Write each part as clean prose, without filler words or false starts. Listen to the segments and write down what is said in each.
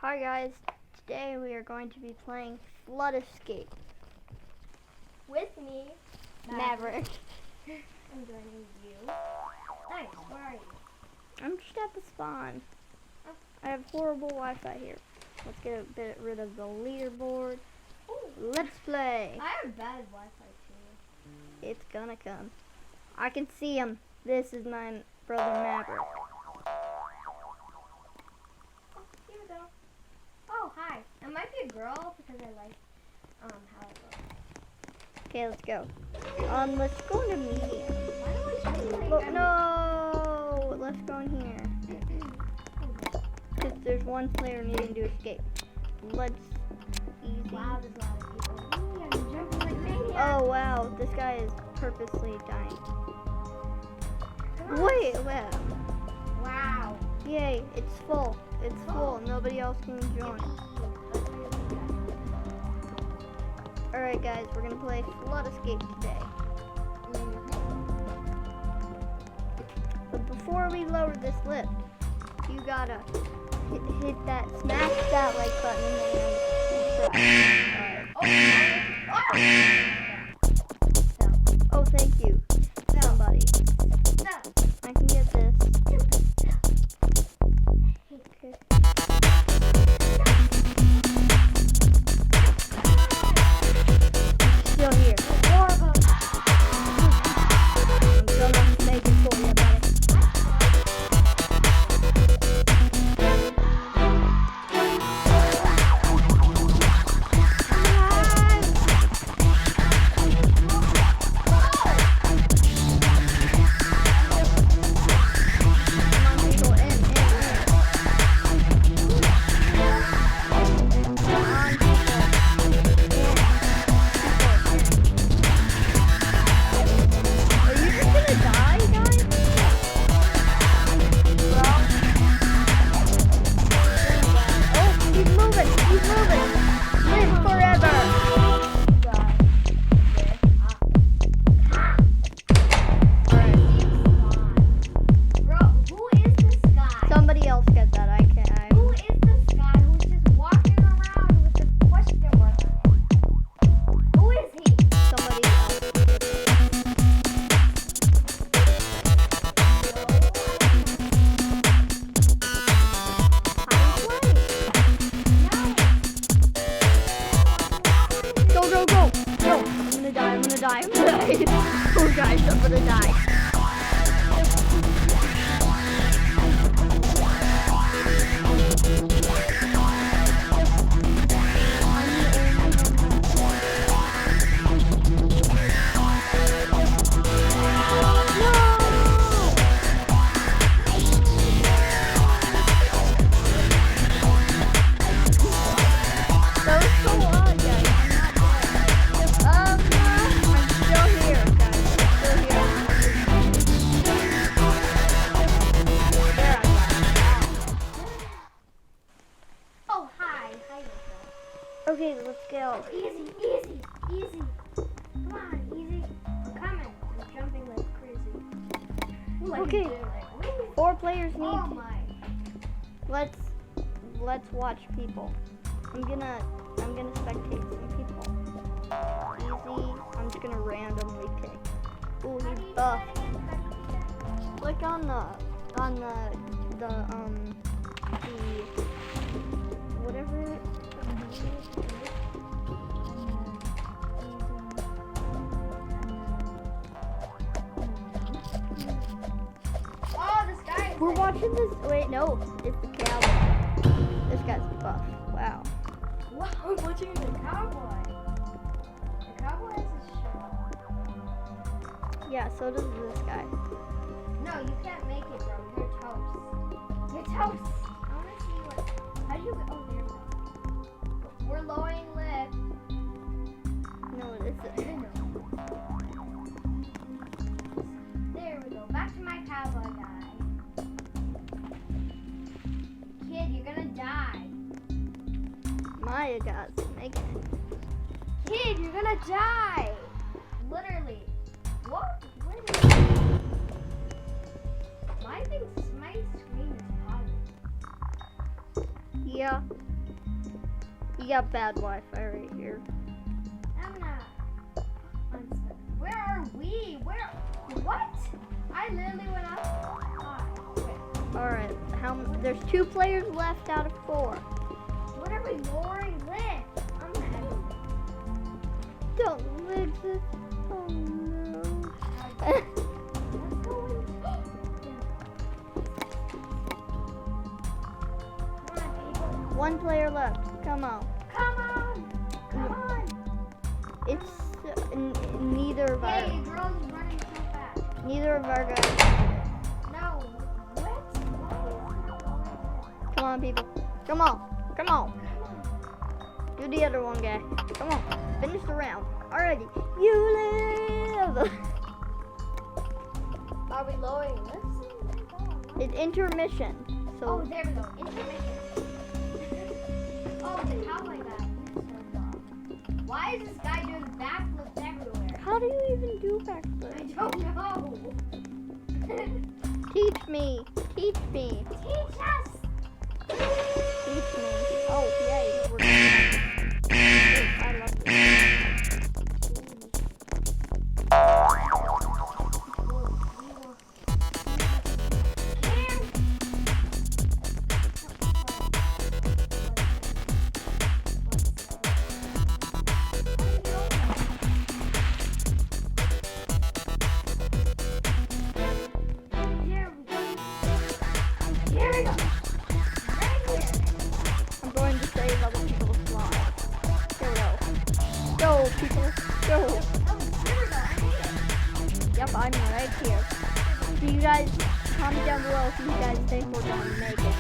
Hi guys, today we are going to be playing Flood Escape. With me, Maverick. I'm joining you. Nice, where are you? I'm just at the spawn. I have horrible Wi-Fi here. Let's get a bit rid of the leaderboard. Ooh. Let's play. I have bad Wi-Fi too. It's gonna come. I can see him. This is my brother Maverick. Oh, here we go. Oh, hi. I might be a girl because I like how it looks. Okay, let's go. Let's go into medium. Why do I just like Oh, no, let's go in here. Because there's one player needing to escape. Let's easy. Wow, there's a lot of people. Ooh, I'm jumping like maniac. Oh wow, this guy is purposely dying. Wait, wow. Wow. Yay, it's full. It's full. Nobody else can join. Alright guys, we're gonna play Flood Escape today. But before we lower this lift, you gotta hit that, smash that like button and subscribe. Oh, thank you, somebody. I can get this. Okay. Still here. I'm gonna make it for you, buddy. Somebody else get that. I can't. Who is this guy who's just walking around with a question mark? Who is he? Somebody else. Go, go, go! No! I'm gonna die, I'm gonna die, I'm gonna die. Oh guys, I'm gonna die. Oh, hi. Hi, Okay, let's go. Easy, easy, easy. Come on, easy. I'm coming. I'm jumping like crazy. Like Okay. like, 4 players need oh to. my. Let's watch people. I'm gonna spectate some people. Easy. I'm just gonna randomly pick. Ooh, he's buff. Click on the whatever. Oh, this guy is We're like, watching this. Wait, no, it's the cowboy. This guy's buff. Wow. wow, I'm watching the cowboy. The cowboy has his shirt. Yeah, so does this guy. No, you can't make it, bro. You're toast. You're toast. I want to see what. How do you get? Oh, there we go. We're lowering lift. No, it isn't. There we go. Back to my cowboy guy. Kid, you're gonna die. Maya got it. Make it. Kid, you're gonna die. Literally. What? Where is my screen is hot. Yeah. You got bad Wi-Fi right here. I'm not. Where are we? Where? What? I literally went up. All right. There's 2 players left out of 4. What are we lowering lift? I'm mad. Don't lick this. Oh no. Let's go in. Come on, people. 1 player left. Come on. Come on. Come on. It's neither of our Hey, girls running so fast. neither of our guys. No. What? Come on, people. Come on. Come on. Come on. Do the other one, guy. Come on. Finish the round. Alrighty. You live. Are we lowering lifts? It's intermission. Oh, So there we go. Intermission. Oh, the how like that? Why is this guy doing backflips everywhere? how do you even do I backflips? don't know. Teach me. Teach me. Teach us. Teach me. Oh, yay. We're I love this. Here we go. Right here. I'm going to save other people's lives. Here we go. Go, people. Go. Oh, here we go. I made it. Yep, I'm right here. So you guys, comment down below if you guys think we're going to make it.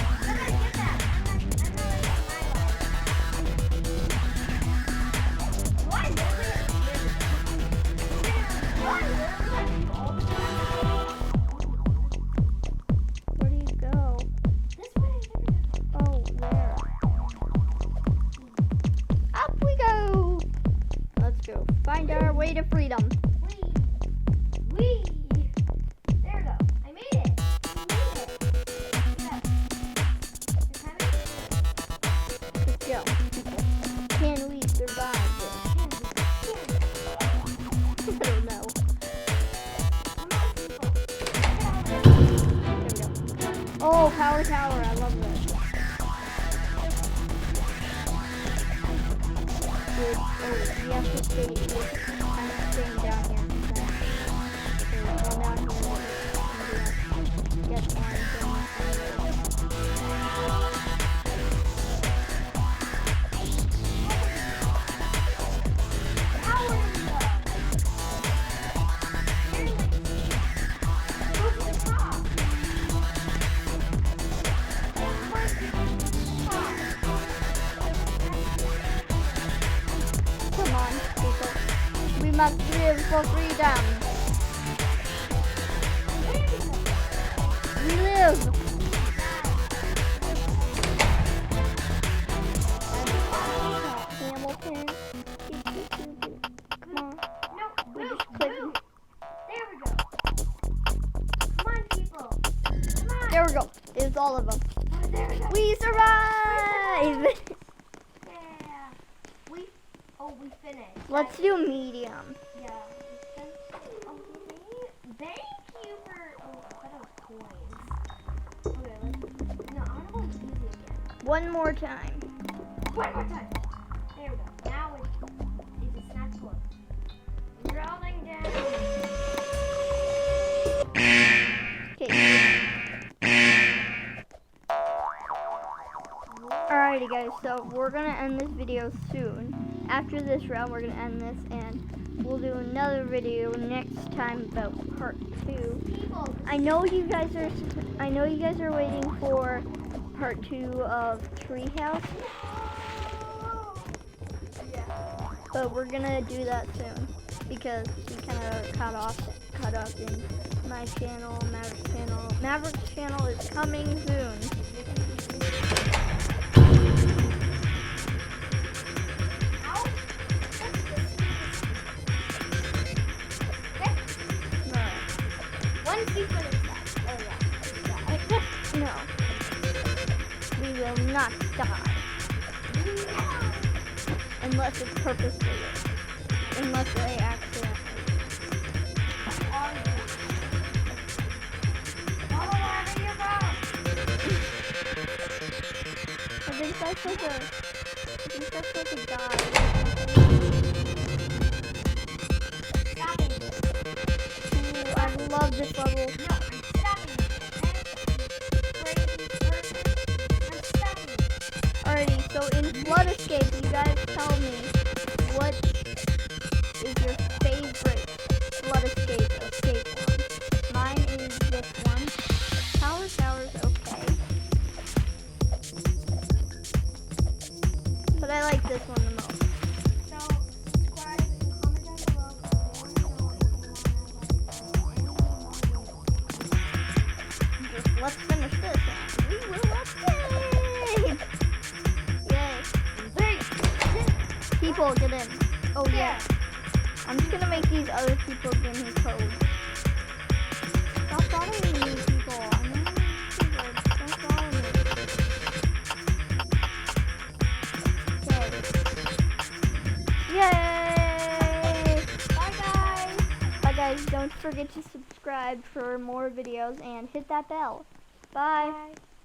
I'm gonna get that. I'm gonna get my life. Why literally? Why literally all the time? Where do you go? This way. Oh, there. Up we go. Let's go. Find our way to freedom. Wee. There we go. I made it. Let's go. Can we survive this? I don't know. There we go. Oh, power tower. I love this. Good. Oh, we have to stay. I'm staying down here. Okay, we'll go down here. Get on. Come on, people. We must live for freedom. We live. Hamilton. Come on. No, We move, just click. move. There we go. Come on, people. Come on. There we go. It's all of them. Oh, there we go. We survive. Yeah. We finished. Let's do medium. Yeah. Oh, thank you for. Oh, I thought it was coins. Okay, let's. No, I want to go easy again. One more time. One more time. There we go. Now it's a snap score. Rolling down. Okay. Alrighty guys, so we're gonna end this video soon. After this round we're gonna end this and we'll do another video next time about part 2. People. I know you guys are waiting for part 2 of Treehouse, Yeah. but we're gonna do that soon because we kinda cut off in my channel, Maverick's channel. Maverick's channel is coming soon. One secret is that. Oh yeah. will not die. Unless it's purposely. Unless they accidentally. I think that's like a guy. Ooh, I love this level. Alrighty, so in Flood Escape, you guys tell me what is your favorite Flood Escape one. Mine is this one. Tower Tower's okay. But I like this one the most. Just let's finish this and we will escape! Yay. People, get in. Oh yeah. I'm just gonna make these other people give me code. Stop following me, people. I know you're stupid. Don't follow me. Okay. Yay! Bye guys! Bye guys, don't forget to subscribe for more videos and hit that bell. Bye. Bye.